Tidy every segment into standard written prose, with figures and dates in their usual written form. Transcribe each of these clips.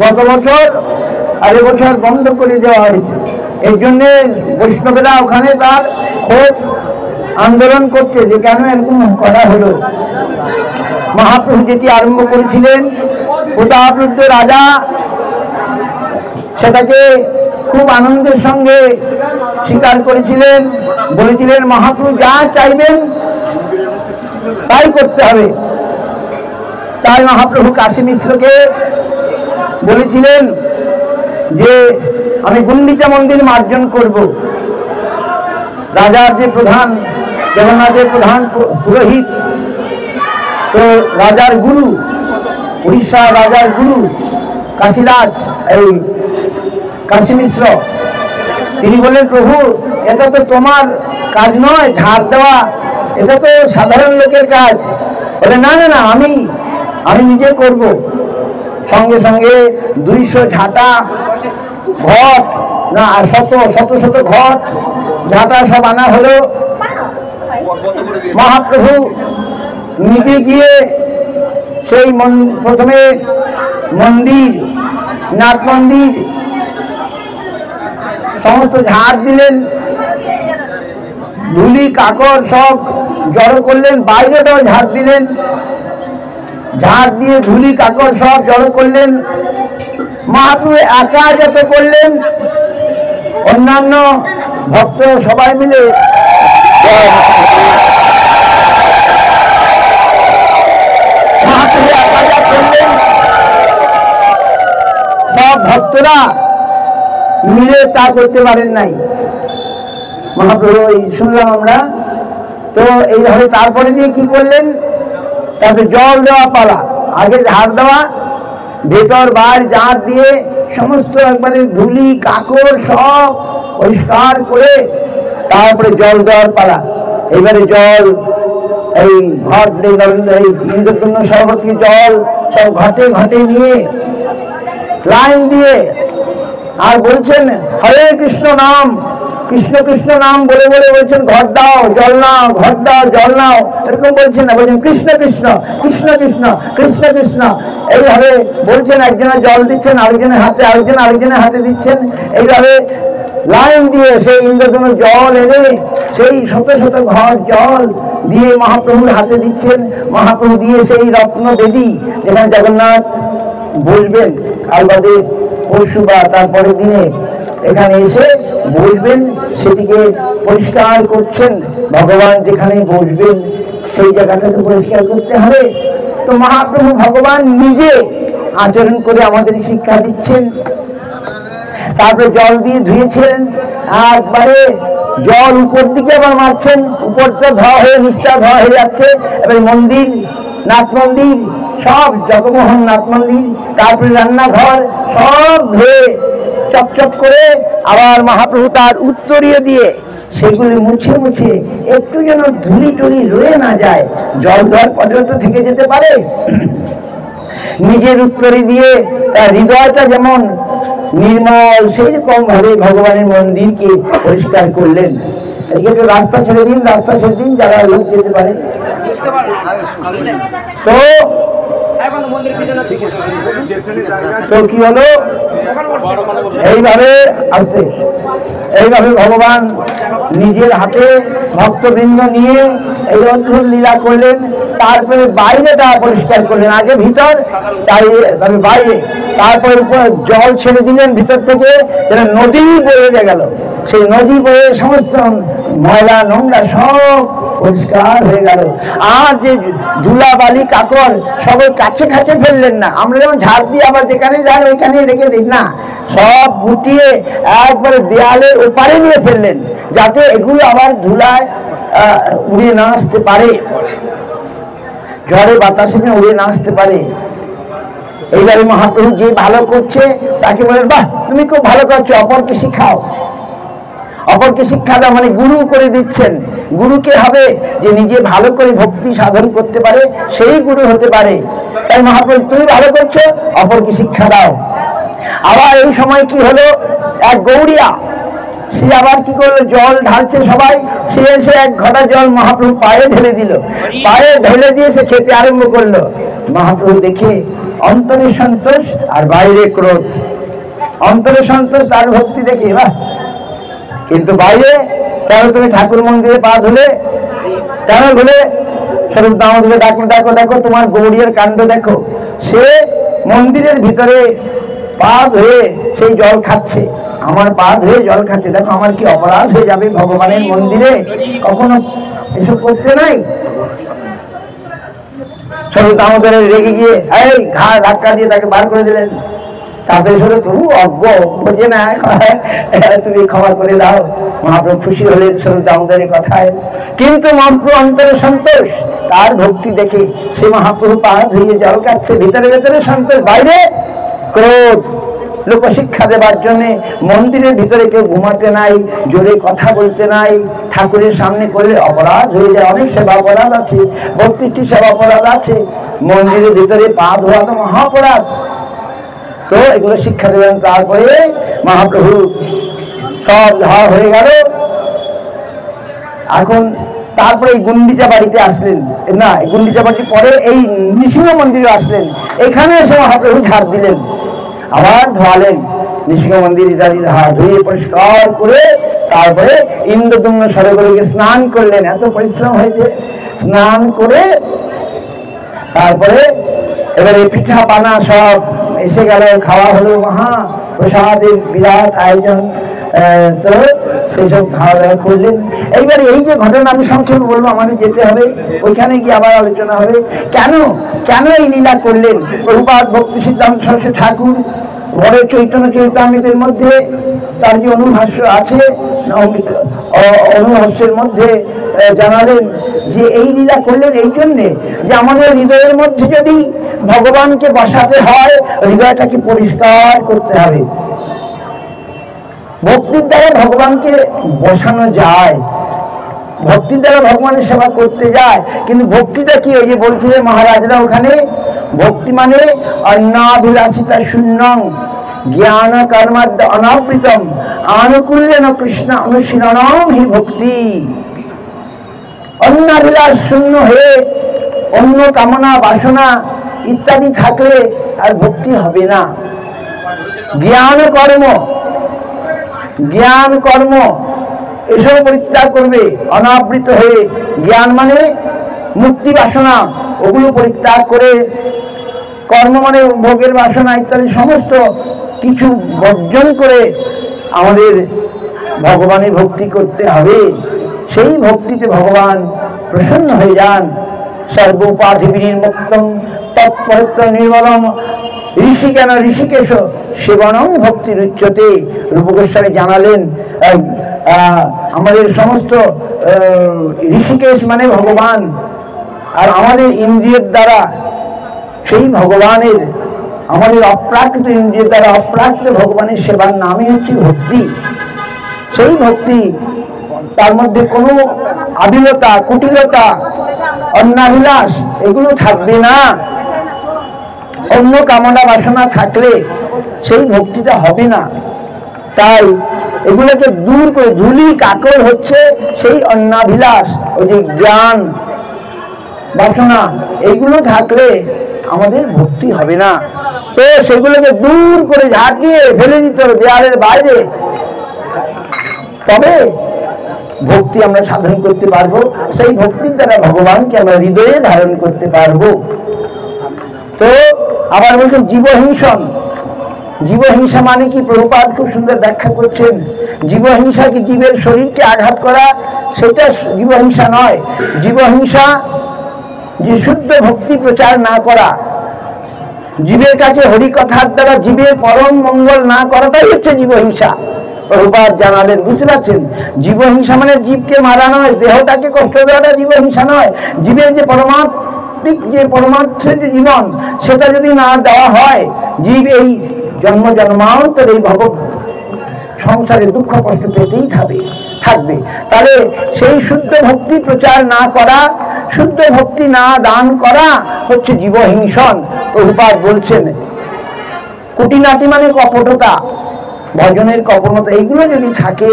গত বছর আর এবছর বন্ধ করে দেওয়া হয়েছে। এই জন্যে বৈষ্ণবেরা ওখানে তার খোঁজ আন্দোলন করছে যে কেন এরকম করা হলো। মহাপ্রভু যেটি আরম্ভ করেছিলেন, প্রতাপরুদ্র রাজা সেটাকে খুব আনন্দের সঙ্গে স্বীকার করেছিলেন, বলেছিলেন মহাপ্রভু যা চাইবেন তাই করতে হবে। তাই মহাপ্রভু কাশী মিশ্রকে বলেছিলেন যে আমি গুন্ডিচা মন্দির মার্জন করব। রাজার যে প্রধান, জগন্নাথের প্রধান পুরোহিত, তো রাজার গুরু, উড়িষ্যার রাজার গুরু কাশীরাজ এই কাশী মিশ্র, তিনি বললেন প্রভু এটা তো তোমার কাজ নয়, ঝাড় দেওয়া এটা তো সাধারণ লোকের কাজ। বলে না না না, আমি নিজে করব। সঙ্গে সঙ্গে 200 ঝাঁটা ঘট, না শত ঘট ঝাঁটা সব আনা হলো। মহাপ্রভু নিজে গিয়ে সেই প্রথমে মন্দির, নাট মন্দির সমস্ত ঝাড় দিলেন, ধুলি কাকড় সব জড়ো করলেন, বাইরেটাও ঝাড় দিলেন, ঝাড় দিয়ে ধুলি কাকড় সব জড়ো করলেন। মহাপ্রভু একা যত করলেন, অন্যান্য ভক্ত সবাই মিলে মহাপ্রভু একা যা করলেন, সব ভক্তরা মিলে তা করতে পারেন নাই। মহাপ্রভু শুনলাম আমরা তো এইভাবে। তারপরে দিয়ে কি করলেন, তারপরে জল দেওয়া পালা, আগে ঝাড় দেওয়া, ভেতর বাইর ঝাড় দিয়ে সমস্ত একবারে ধুলি কাকড় সব পরিষ্কার করে তারপরে জল দেওয়ার পালা। এবারে জল এই ঘট, এই ইন্দ্রতন্য সরবতী জল সব ঘটে ঘটে নিয়ে লাইন দিয়ে আর বলছেন হরে কৃষ্ণ নাম, কৃষ্ণ কৃষ্ণ নাম বলে বলে বলছেন ঘট দাও জল নাও, ঘট দাও জল নাও, এরকম বলছেন না, বলছেন কৃষ্ণ কৃষ্ণ কৃষ্ণ কৃষ্ণ কৃষ্ণ কৃষ্ণ, এইভাবে বলছেন। একজনের জল দিচ্ছেন আরেকজনের হাতে, আরেকজনের হাতে দিচ্ছেন। এইভাবে লাইন দিয়ে সেই ইন্দ্রতন্য জল এনে সেই শত শত ঘট জল দিয়ে মহাপ্রভুর হাতে দিচ্ছেন। মহাপ্রভু দিয়ে সেই রত্ন বেদী যেখানে জগন্নাথ বসবেন কাল বাদে পরশু বা তারপরের দিনে এখানে এসে বসবেন, সেটিকে পরিষ্কার করছেন। ভগবান যেখানে বসবেন সেই জায়গাটাকে পরিষ্কার করতে হবে। তো মহাপ্রভু ভগবান নিজে আচরণ করে আমাদের শিক্ষা দিচ্ছেন। তারপরে জল দিয়ে ধুয়েছেন, একবারে জল উপর দিকে আবার মারছেন, উপরটা ধোয়া হয়ে নিচটা ধোয়া হয়ে যাচ্ছে। এবার মন্দির, নাট মন্দির সব, জগমোহন নাট মন্দির, তারপরে রান্নাঘর সব ধুয়ে চকচক করে আবার মহাপ্রভু তার উত্তরীয় দিয়ে সেগুলি মুছে মুছে একটু যেন ধুলি টুলি রয়ে না যায়, জল ধোয়ার পর্যন্ত থেকে যেতে পারে, নিজের উত্তরী দিয়ে তার হৃদয়টা যেমন নির্মল সেই রকম ভাবে ভগবানের মন্দিরকে পরিষ্কার করলেন। একটু রাস্তা ছেড়ে দিন, যারা লোক যেতে পারে। তো কি হলো, এইভাবে ভগবান নিজের হাতে ভক্তবৃন্দ নিয়ে এই অদ্ভুত লীলা করলেন। তারপরে বাইরেটা পরিষ্কার করলেন, আগে ভিতর, তারপরে বাইরে, তারপরে জল ছেড়ে দিলেন ভিতর থেকে, যেন নদী বয়ে গেল। সেই নদী বয়ে সমস্ত ময়লা নোংরা সব পরিষ্কার হয়ে গেল। আর যে ধুলা বালি কাকড় সবাই কাছে কাছে ফেললেন না, আমরা যেমন ঝাড় দিয়ে আবার যেখানে যান ওইখানে রেখে দিই না, সব গুটিয়ে একবারে দেয়ালের ওপারে নিয়ে ফেললেন, যাতে এগুলো আবার ধুলায় উড়ে না আসতে পারে, ঝড়ে বাতাসে উড়ে না আসতে পারে। এইবারে মহাপ্রভু যে ভালো করছে তাকে বলেন বাহ তুমি খুব ভালো করছো, অপরকে শিখাও। অপরকে শিক্ষা দেওয়া মানে গুরু করে দিচ্ছেন। গুরুকে হবে যে নিজে ভালো করে ভক্তি সাধন করতে পারে, সেই গুরু হতে পারে। তাই মহাপ্রভু তুমি ভালো করছো, অপরকে শিক্ষা দাও। আবার এই সময় কি হলো, এক গৌরিয়া সে আবার কি করলো, জল ঢালছে সবাই, সে এসে এক ঘটা জল মহাপ্রভু পায়ে ঢেলে দিল, পায়ে ঢেলে দিয়ে সে খেতে আরম্ভ করলো। মহাপ্রভু দেখে অন্তরে সন্তোষ আর বাইরে ক্রোধ। অন্তরে সন্তোষ তার ভক্তি দেখে, বাহ, কিন্তু বাইরে কেন তুমি ঠাকুর মন্দিরে পা ধুলে, কেন ধুলে? স্বরূপ দামোদরে ডাকো ডাকো দেখো, তোমার গৌরীর কাণ্ড দেখো। সে মন্দিরের ভিতরে পা ধুয়ে সেই জল খাচ্ছে, আমার পা ধুয়ে জল খাচ্ছে, দেখো আমার কি অপরাধ হয়ে যাবে ভগবানের মন্দিরে? কখনো এসব করতে নাই। স্বরূপ দামোদরে রেগে গিয়ে এই ঘাড় ধাক্কা দিয়ে তাকে বার করে দিলেন। তারপরে শুধু প্রভু অজ্ঞ, বোঝে না, তুমি ক্ষমা করে দাও। মহাপ্রভু খুশি হলেন স্বরূপ দামোদরের কথায়, কিন্তু মহাপ্রভু অন্তরে সন্তোষ তার ভক্তি দেখে। সে মহাপ্রভু পা ধুয়ে জল খাচ্ছে, ভিতরে ভেতরে সন্তোষ, বাইরে ক্রোধ। লোকশিক্ষা দেবার জন্য মন্দিরের ভিতরে কেউ ঘুমাতে নাই, জোরে কথা বলতে নাই, ঠাকুরের সামনে করলে অপরাধ হয়ে যায়। অনেক সেবা অপরাধ আছে, 32টি সেবা অপরাধ আছে। মন্দিরের ভিতরে পা ধোয়া তো মহা অপরাধ। তো এগুলো শিক্ষা দেবেন। তারপরে মহাপ্রভু সব ধার হয়ে গেল। এখন তারপরে এই গুন্ডিচা বাড়িতে আসলেন, না গুন্ডিচা বাড়ি পরে এই নৃসিংহ মন্দিরে আসলেন। এখানে এসে মহাপ্রভু ঝাড় দিলেন, আবার ধোয়ালেন। নৃসিংহ মন্দির ইত্যাদি ধুয়ে পরিষ্কার করে তারপরে ইন্দ্রদুম্ন সরোবরে স্নান করলেন। এত পরিশ্রম হয়েছে, স্নান করে তারপরে এবারে পিঠা পানা সব এসে গেল, খাওয়া হলো, মহা প্রসাদের বিরাট আয়োজন। তো সেসব খাওয়া দাওয়া করলেন। এইবার এই যে ঘটনা আমি সংক্ষেপে বলবো, আমাদের যেতে হবে, ওইখানে গিয়ে আবার আলোচনা হবে। কেন কেন এই লীলা করলেন? প্রভুপাদ ভক্তি সিদ্ধান্ত সরস্বতী ঠাকুর বড় চৈতন্য চরিতামৃতের মধ্যে তার যে অনুভাষ্য আছে, অনুভাষ্যের মধ্যে জানালেন যে এই লীলা করলেন এই জন্যে যে আমাদের হৃদয়ের মধ্যে যদি ভগবানকে বসাতে হয়, হৃদয়টাকে পরিষ্কার করতে হবে। ভক্তির দ্বারা ভগবানকে বসানো যায়, ভক্তির দ্বারা ভগবানের সেবা করতে যায়। কিন্তু ভক্তিটা কি? ওই যে বলছিলেন মহারাজরা ওখানে, ভক্তি মানে অন্নাভিলাষিতা শূন্যং জ্ঞান কর্মাদ্য অনাবৃতম আনুকূল্যেন কৃষ্ণ অনুশীলনম হি ভক্তি। অন্নাভিলাষ শূন্য হয়ে অন্য কামনা বাসনা ইত্যাদি থাকলে আর ভক্তি হবে না। জ্ঞান কর্ম এসব পরিত্যাগ করবে অনাবৃত হয়ে। জ্ঞান মানে মুক্তি বাসনা, ওগুলো পরিত্যাগ করে, কর্ম মানে ভোগের বাসনা ইত্যাদি সমস্ত কিছু বর্জন করে আমাদের ভগবানের ভক্তি করতে হবে। সেই ভক্তিতে ভগবান প্রসন্ন হয়ে যান। সর্ব উপাধি বিনির্মুক্তম তৎপরিত্য নির্মলম ঋষিকেন ঋষিকেশ সেবনং ভক্তির উচ্চতে। রূপ গোস্বামী জানালেন আমাদের সমস্ত ঋষিকেশ মানে ভগবান, আর আমাদের ইন্দ্রিয়ের দ্বারা সেই ভগবানের, আমাদের অপ্রাকৃত ইন্দ্রিয়ের দ্বারা অপ্রাকৃত ভগবানের সেবার নামই হচ্ছে ভক্তি। সেই ভক্তি, তার মধ্যে কোনো আবিলতা, কুটিলতা, অন্নাভিলাষ এগুলো থাকবে না। অন্য কামনা বাসনা থাকলে সেই ভক্তিটা হবে না। তাই এগুলোকে দূর করে, ধুলি কাকর হচ্ছে সেই অন্নাভিলাষ, ওই যে জ্ঞান বাসনা, এইগুলো থাকলে আমাদের ভক্তি হবে না। তো সেগুলোকে দূর করে ঝাঁকিয়ে ফেলে দিতে হবে দেয়ালের বাইরে, তবে ভক্তি আমরা সাধন করতে পারবো। সেই ভক্তির দ্বারা ভগবানকে আমরা হৃদয়ে ধারণ করতে পারবো। তো আবার বলছেন জীবহিংসন। জীবহিংসা মানে কি? প্রভুপাদ খুব সুন্দর ব্যাখ্যা করছেন। জীবহিংসা কি জীবের শরীরকে আঘাত করা? সেটা জীবহিংসা নয়। জীবহিংসা যে শুদ্ধ ভক্তি প্রচার না করা, জীবের কাছে হরিকথার দ্বারা জীবের পরম মঙ্গল না করাটাই হচ্ছে জীবহিংসা। প্রভুপাদ জানালেন, বুঝতে পারছেন? জীবহিংসা মানে জীবকে মারা নয়, দেহটাকে কষ্ট দেওয়াটা জীবহিংসা নয়। জীবের যে পরমাত্মিক, যে পরমার্থের যে জীবন, সেটা যদি না দেওয়া হয়, জীব এই জন্ম জন্মান্তর এই ভগ সংসারে দুঃখ কষ্ট পেতেই থাকবে। তাহলে সেই শুদ্ধ ভক্তি প্রচার না করা, শুদ্ধ ভক্তি না দান করা হচ্ছে জীবহিংসন। প্রভুপাদ বলছেন কুটিনাটি মানে কপটতা, ভজনের কপটতা, এইগুলো যদি থাকে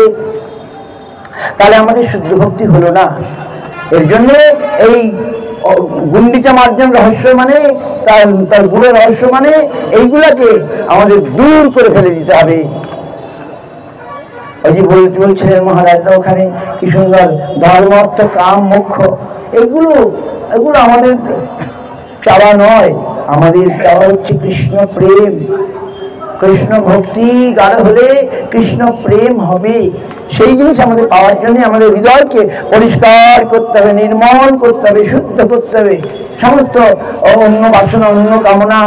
তাহলে আমাদের শুদ্ধ ভক্তি হলো না। এর জন্য এই গুন্ডিচা মার্জন রহস্য মানে তার গুড়ে রহস্য মানে এইগুলাকে আমাদের দূর করে ফেলে দিতে হবে। ওই যে বলছিলেন মহারাজরা ওখানে কি সুন্দর ধর্ম অর্থ কাম মোক্ষ, এগুলো আমাদের চাওয়া নয়। আমাদের চাওয়া হচ্ছে কৃষ্ণ প্রেম, কৃষ্ণ ভক্তি গাঢ় হলে কৃষ্ণ প্রেম হবে। সেই জিনিস আমাদের পাওয়ার জন্য আমাদের হৃদয়কে পরিষ্কার করতে হবে, নির্মল করতে হবে, শুদ্ধ করতে হবে। সমস্ত অন্য বাসনা, অন্য কামনা,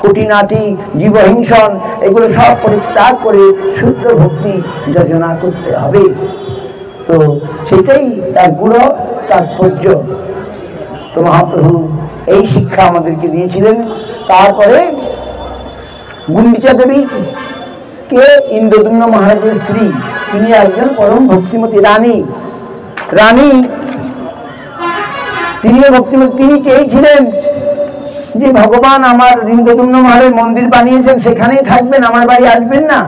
কুটিনাটি, জীবহিংসন এগুলো সব পরিত্যাগ করে শুদ্ধ ভক্তি যোজনা করতে হবে। তো সেটাই তার গুরু তাৎপর্য। তো মহাপ্রভু এই শিক্ষা আমাদেরকে দিয়েছিলেন। তারপরে গুন্ডিচা দেবী কে ইন্দ্রদ্যুম্ন মহারাজের স্ত্রী, তিনি একজন পরম ভক্তিমতী রানী। তিনিও ভক্তিমতী। তিনি চেয়েছিলেন যে ভগবান আমার ইন্দ্রদ্যুম্ন মহারাজ মন্দির বানিয়েছেন, সেখানেই থাকবেন, আমার বাড়ি আসবেন না।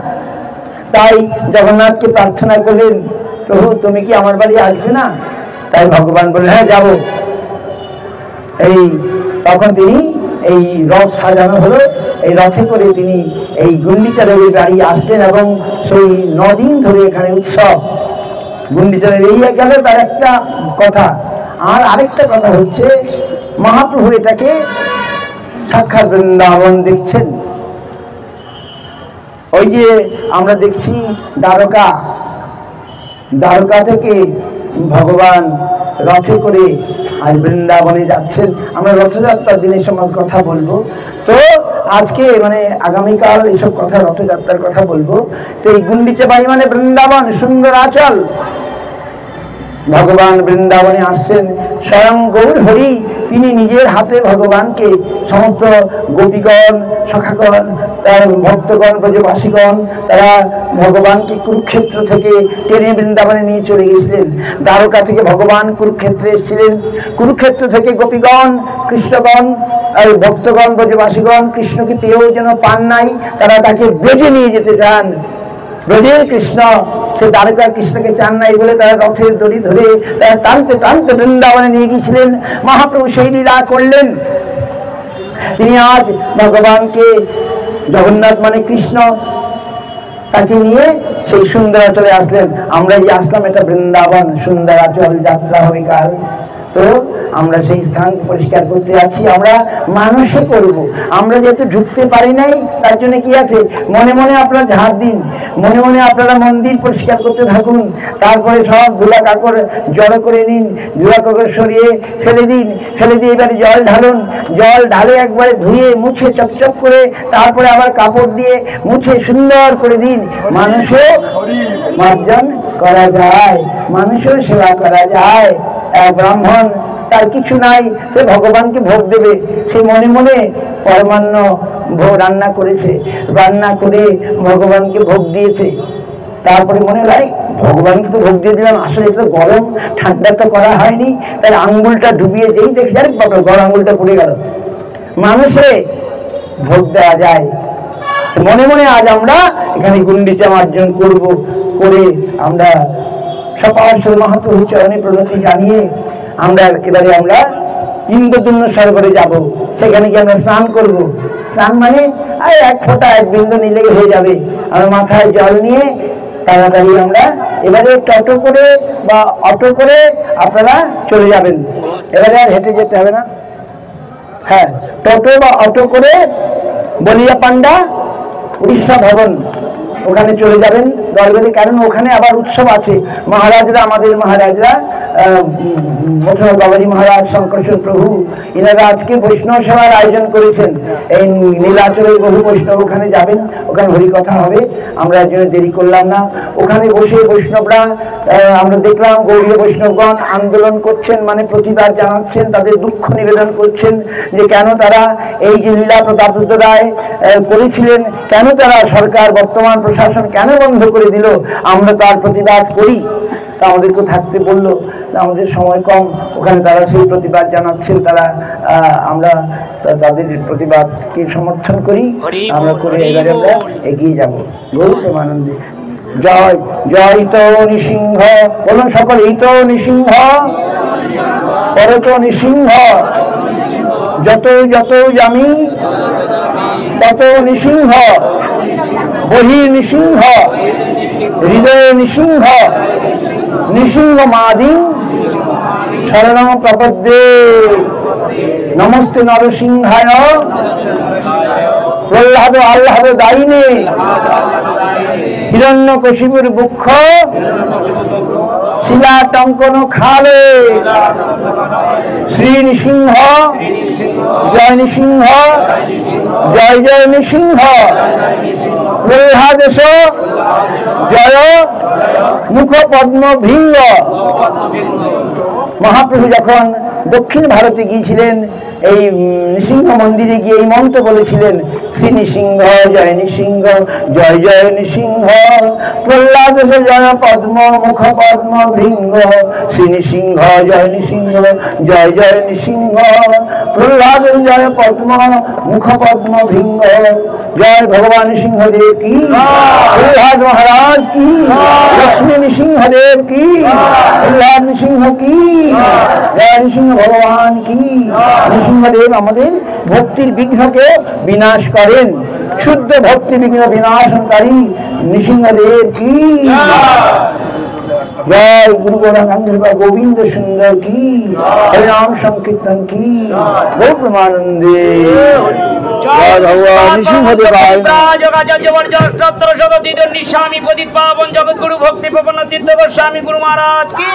তাই জগন্নাথকে প্রার্থনা করলেন, প্রভু তুমি কি আমার বাড়ি আসবে না? তাই ভগবান বললেন, হ্যাঁ যাব। তখন তিনি এই রথ সাজানো হলো, এই রথে করে তিনি এই গুন্ডিচা দেবীর বাড়ি আসলেন এবং সেই 9 দিন ধরে এখানে উৎসব। গুন্ডিচা দেবী এই গেল তার একটা কথা। আর আরেকটা কথা হচ্ছে, মহাপ্রভু এটাকে সাক্ষাৎ বৃন্দাবন দেখছেন। ওই যে আমরা দেখছি দ্বারকা থেকে ভগবান রথে করে আজ বৃন্দাবনে যাচ্ছেন। আমরা রথযাত্রার দিনের সময় কথা বলবো। তো আজকে মানে আগামীকাল এইসব কথা, রথযাত্রার কথা বলবো। তো এই গুন্ডিচা বাড়ি মানে বৃন্দাবন, সুন্দর আচল। ভগবান বৃন্দাবনে আসছেন, স্বয়ং গৌর হরি তিনি নিজের হাতে ভগবানকে সমস্ত গোপীগণ, সখাগণ, তার ভক্তগণ, ব্রজবাসীগণ তারা ভগবানকে কুরুক্ষেত্র থেকে টেনে বৃন্দাবনে নিয়ে চলে গেছিলেন। দ্বারকা থেকে ভগবান কুরুক্ষেত্রে এসেছিলেন। কুরুক্ষেত্র থেকে গোপীগণ, কৃষ্ণগণ, ভক্তগণ, ব্রজবাসীগণ কৃষ্ণকে পেয়েও যেন পান নাই, তারা তাকে বেজে নিয়ে যেতে চান। ব্রজের কৃষ্ণ সে দ্বারকার কৃষ্ণকে চান নাই বলে তারা রথের দড়ি ধরে তারা টানতে টানতে বৃন্দাবনে নিয়ে গিয়েছিলেন। মহাপ্রভু সেই লীলা করলেন। তিনি আজ ভগবানকে, জগন্নাথ মানে কৃষ্ণ, তাকে নিয়ে সেই সুন্দরাচলে আসলেন। আমরা যে আসলাম এটা বৃন্দাবন, সুন্দরাচল যাত্রা হবে কাল। তো আমরা সেই স্থান পরিষ্কার করতে যাচ্ছি। আমরা মানুষে করব। আমরা যেহেতু ঢুকতে পারি নাই, তার জন্য কি আছে, মনে মনে আপনারা ঝাড় দিন, মনে মনে আপনারা মন্দির পরিষ্কার করতে থাকুন। তারপরে সব ধুলা কাকড় জড়ো করে নিন, ধুলা কাকড় সরিয়ে ফেলে দিন, ফেলে দিয়ে এবারে জল ঢালুন। জল ঢালে একবারে ধুয়ে মুছে চকচক করে তারপরে আবার কাপড় দিয়ে মুছে সুন্দর করে দিন। মানুষও মার্জন করা যায়, মানুষও সেবা করা যায়। ব্রাহ্মণ তার কিছু নাই, সে ভগবানকে ভোগ দেবে, সে মনে মনে পরমান্ন ভোগ রান্না করেছে, রান্না করে ভগবানকে ভোগ দিয়েছে। তারপরে মনে হয় ভগবানকে তো ভোগ দিয়ে দিলাম, আসলে এটা গরম, ঠান্ডা তো করা হয়নি। তাই আঙ্গুলটা ডুবিয়ে যেই দেখি আরে বাবা গরম আঙ্গুলটা পড়ে গেল। মানুষে ভোগ দেওয়া যায়। মনে মনে আজ আমরা এখানে গুন্ডিচা মার্জন করব, করে আমরা সপার্শ্বর মহাপ্রভু চরণে প্রণতি জানিয়ে এবারে আমরা ইন্দ্রদ্যুম্ন সরোবরে যাব। সেখানে গিয়ে আমরা স্নান করব। স্নান মানে এক ফোঁটা, এক বিন্দু নিলেই হয়ে যাবে। আমরা মাথায় জল নিয়ে তাড়াতাড়ি আমরা এবারে টোটো করে বা অটো করে আপনারা চলে যাবেন। এবারে আর হেঁটে যেতে হবে না। হ্যাঁ, টোটো বা অটো করে বলিয়া পান্ডা উড়িষ্যা ভবন ওখানে চলে যাবেন দরবারে। কারণ ওখানে আবার উৎসব আছে। মহারাজরা, আমাদের মহারাজরা, বাবাজি মহারাজ, শঙ্করচন্দ্র প্রভু, এনারা আজকে বৈষ্ণব সভার আয়োজন করেছেন। এই নীলাচলের বহু বৈষ্ণব ওখানে যাবেন, ওখানে হরিকথা হবে। আমরা এর জন্য দেরি করলাম না। ওখানে বসে বৈষ্ণবরা, আমরা দেখলাম গৌড়ীয় বৈষ্ণবগণ আন্দোলন করছেন, মানে প্রতিবাদ জানাচ্ছেন, তাদের দুঃখ নিবেদন করছেন যে কেন তারা এই যে লীলা প্রতাপরুদ্র রায় করেছিলেন, কেন তারা সরকার, বর্তমান প্রশাসন কেন বন্ধ করে দিল, আমরা তার প্রতিবাদ করি। তা আমাদেরকে থাকতে বললো, আমাদের সময় কম। ওখানে তারা সেই প্রতিবাদ জানাচ্ছেন। তারা আমরা তাদের প্রতিবাদকে সমর্থন করি, আমরা করে এবারে আমরা এগিয়ে যাব গৌর প্রেমানন্দে। জয় জয় তো নৃসিংহ, বলুন সকল, এই তো নৃসিংহ। পরত নৃসিংহ যত যত জামি তত নৃসিংহ, বহি নৃসিংহ হৃদয় নৃসিংহ, নৃসিংহ মাদিন শরণং প্রপদ্যে। নমস্তে নরসিংহায় প্রহ্লাদ আহ্লাদ দায়িনে হিরণ্যকশিপুর বৃক্ষ শিলা টঙ্কন খালে। শ্রী নৃসিংহ জয় নৃসিংহ জয় জয় নৃসিংহ। প্রহ্লাদেশ জয় মুখ পদ্ম ভিঙ্গ। মহাপ্রভু যখন দক্ষিণ ভারতে গিয়েছিলেন এই নৃসিংহ মন্দিরে গিয়ে এই মন্ত্র বলেছিলেন, শ্রী নৃসিংহ জয় নৃসিংহ জয় জয় নৃসিংহ। প্রহ্লাদ জয় পদ্ম মুখ পদ্ম ভৃঙ্গ। শ্রী নৃসিংহ জয় নৃসিংহ জয় জয় নৃসিংহ। প্রহ্লাদ জয় পদ্ম মুখ পদ্ম ভৃঙ্গ। জয় ভগবান নৃসিংহদেব কি, প্রহ্লাদ মহারাজ কি, লক্ষ্মী নৃসিংহদেব কি, প্রহ্লাদ নৃসিংহ কি, জয় নৃসিংহ ভগবান কি। নৃসিংহদেব আমাদের ভক্তির বিঘ্নকে বিনাশ করেন। শুদ্ধ ভক্তি বিঘ্ন বিনাশনকারী নৃসিংহদেব কি। জয় গুরু গৌরাঙ্গ গোবিন্দ সুন্দর কি, হরিনাম সংকীর্তন কি, গৌ প্রমানন্দে। জয় ভগবান নৃসিংহদেবায়। স্বামী পতিত পাবন জগৎগুরু ভক্তি প্রপন্ন তীর্থ গোস্বামী গুরু মহারাজ কি।